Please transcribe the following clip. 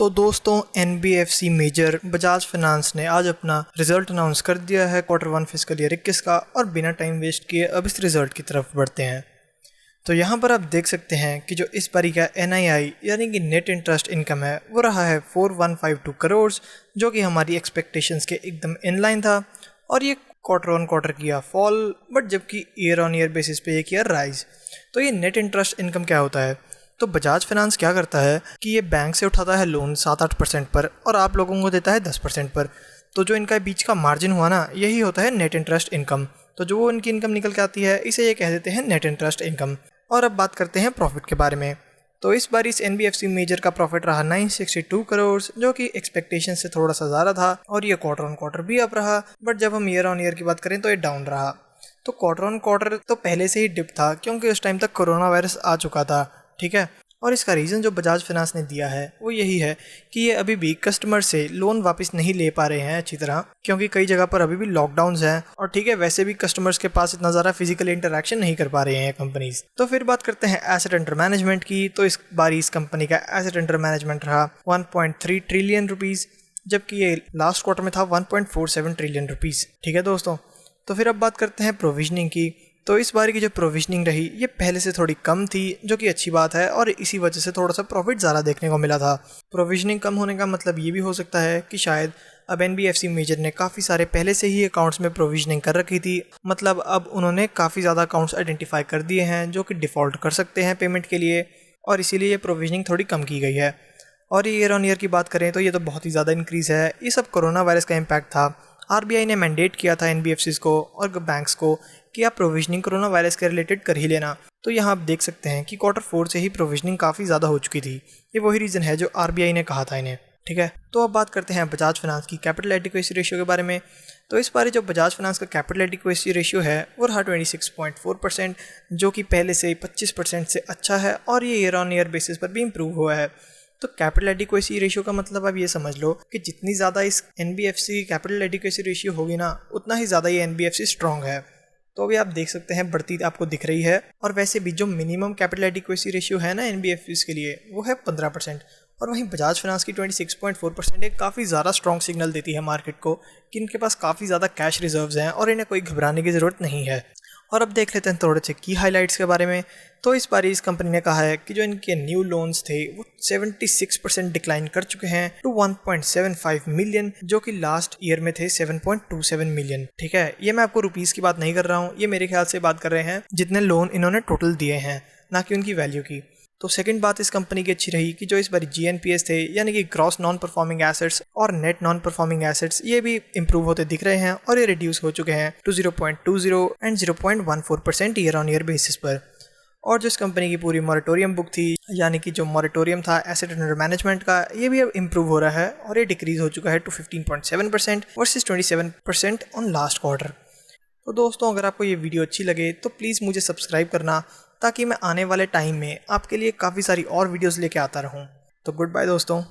तो दोस्तों NBFC major Bajaj finance ने आज अपना रिजल्ट अनाउंस कर दिया है Q1 फिस्कल ईयर 21 का। और बिना टाइम वेस्ट किए अब इस रिजल्ट की तरफ बढ़ते हैं। तो यहाँ पर आप देख सकते हैं कि जो इस बारी का NII यानी कि नेट इंटरेस्ट इनकम है वो रहा है 4152 करोड़, जो कि हमारी एक्सपेक्टेशंस के एकदम इनलाइन था। और ये क्वार्टर किया फॉल, बट जबकि ईयर ऑन ईयर बेसिस पे ये किया राइज। तो ये नेट इंटरेस्ट इनकम क्या होता है? तो बजाज फाइनेंस क्या करता है कि ये बैंक से उठाता है लोन 7-8% पर और आप लोगों को देता है 10% पर। तो जो इनका बीच का मार्जिन हुआ ना, यही होता है नेट इंटरेस्ट इनकम। तो जो इनकी इनकम निकल के आती है इसे ये कह देते हैं नेट इंटरेस्ट इनकम। और अब बात करते हैं प्रॉफिट के बारे में। तो इस बार इस एनबीएफसी मेजर का प्रॉफिट रहा 962 करोड़, जो कि एक्सपेक्टेशन से थोड़ा सा ज़्यादा था। और ये क्वार्टर भी अप रहा, बट जब हम ईयर ऑन ईयर की बात करें तो ये डाउन रहा। तो क्वार्टर तो पहले से ही डिप था, क्योंकि उस टाइम तक कोरोना वायरस आ चुका था, ठीक है। और इसका रीज़न जो बजाज फाइनेंस ने दिया है वो यही है कि ये अभी भी कस्टमर से लोन वापस नहीं ले पा रहे हैं अच्छी तरह, क्योंकि कई जगह पर अभी भी लॉकडाउन्स हैं। और ठीक है, वैसे भी कस्टमर्स के पास इतना ज़्यादा फिजिकल इंटरेक्शन नहीं कर पा रहे हैं कंपनीज। तो फिर बात करते हैं एसेट अंडर मैनेजमेंट की। तो इस बार इस कंपनी का एसेट अंडर मैनेजमेंट रहा 1.3 ट्रिलियन रुपीज़, जबकि ये लास्ट क्वार्टर में था 1.47 ट्रिलियन रुपीज़, ठीक है दोस्तों। तो फिर अब बात करते हैं प्रोविजनिंग की। तो इस बार की जो प्रोविजनिंग रही ये पहले से थोड़ी कम थी, जो कि अच्छी बात है, और इसी वजह से थोड़ा सा प्रॉफिट ज़्यादा देखने को मिला था। प्रोविजनिंग कम होने का मतलब ये भी हो सकता है कि शायद अब एनबीएफसी मेजर ने काफ़ी सारे पहले से ही अकाउंट्स में प्रोविजनिंग कर रखी थी। मतलब अब उन्होंने काफ़ी ज़्यादा अकाउंट्स आइडेंटिफाई कर दिए हैं जो कि डिफ़ॉल्ट कर सकते हैं पेमेंट के लिए, और इसीलिए ये प्रोविजनिंग थोड़ी कम की गई है। और ये ईयर ऑन ईयर की बात करें तो ये तो बहुत ही ज़्यादा इंक्रीज़ है। ये सब कोरोना वायरस का इम्पैक्ट था। आरबीआई ने मैंडेट किया था एनबीएफसीज को और बैंक्स को कि आप प्रोविजनिंग कोरोना वायरस के रिलेटेड कर ही लेना। तो यहाँ आप देख सकते हैं कि Q4 से ही प्रोविजनिंग काफ़ी ज़्यादा हो चुकी थी। ये वही रीज़न है जो आरबीआई ने कहा था इन्हें, ठीक है। तो अब बात करते हैं बजाज फाइनेंस की कैपिटल एडिक्वेसी रेशियो के बारे में। तो इस बार जो बजाज फाइनेंस का कैपिटल एडिक्वेसी रेशियो है वो रहा 26.4%, जो कि पहले से 25% से अच्छा है, और ये ईयर ऑन ईयर बेसिस पर भी इम्प्रूव हुआ है। तो कैपिटल एडिक्वेसी रेशियो का मतलब आप ये समझ लो कि जितनी ज़्यादा इस एनबीएफसी की कैपिटल एडिक्वेसी रेशियो होगी ना, उतना ही ज़्यादा ये एनबीएफसी स्ट्रॉन्ग है। तो अभी आप देख सकते हैं बढ़ती आपको दिख रही है। और वैसे भी जो मिनिमम कैपिटल एडिक्वेसी रेशियो है ना एनबीएफसी के लिए, वो है 15%। और वहीं बजाज फाइनेंस की 26.4% एक काफ़ी ज़्यादा स्ट्रॉन्ग सिग्नल देती है मार्केट को कि इनके पास काफ़ी ज़्यादा कैश रिजर्व्स हैं और इन्हें कोई घबराने की ज़रूरत नहीं है। और अब देख लेते हैं थोड़े से की हाइलाइट्स के बारे में। तो इस बार इस कंपनी ने कहा है कि जो इनके न्यू लोन्स थे वो 76% डिक्लाइन कर चुके हैं टू 1.75 मिलियन, जो कि लास्ट ईयर में थे 7.27 मिलियन, ठीक है। ये मैं आपको रुपीस की बात नहीं कर रहा हूँ, ये मेरे ख्याल से बात कर रहे हैं जितने लोन इन्होंने टोटल दिए हैं, ना कि उनकी वैल्यू की। तो सेकंड बात इस कंपनी की अच्छी रही कि जो इस बार जीएनपीएस थे यानी कि ग्रॉस नॉन परफॉर्मिंग एसेट्स और नेट नॉन परफॉर्मिंग एसेट्स, ये भी इंप्रूव होते दिख रहे हैं और ये रिड्यूस हो चुके हैं to 0.20 and 0.14% year on year basis पर। और जो इस कंपनी की पूरी मॉरेटोरियम बुक थी, यानी कि जो मॉरेटोरियम था एसेट अंडर मैनेजमेंट का, ये भी अब इंप्रूव हो रहा है और ये डिक्रीज हो चुका है to 15.7% versus 27% on last quarter. तो दोस्तों, अगर आपको ये वीडियो अच्छी लगे तो प्लीज़ मुझे सब्सक्राइब करना, ताकि मैं आने वाले टाइम में आपके लिए काफ़ी सारी और वीडियोस लेके आता रहूं। तो गुड बाय दोस्तों।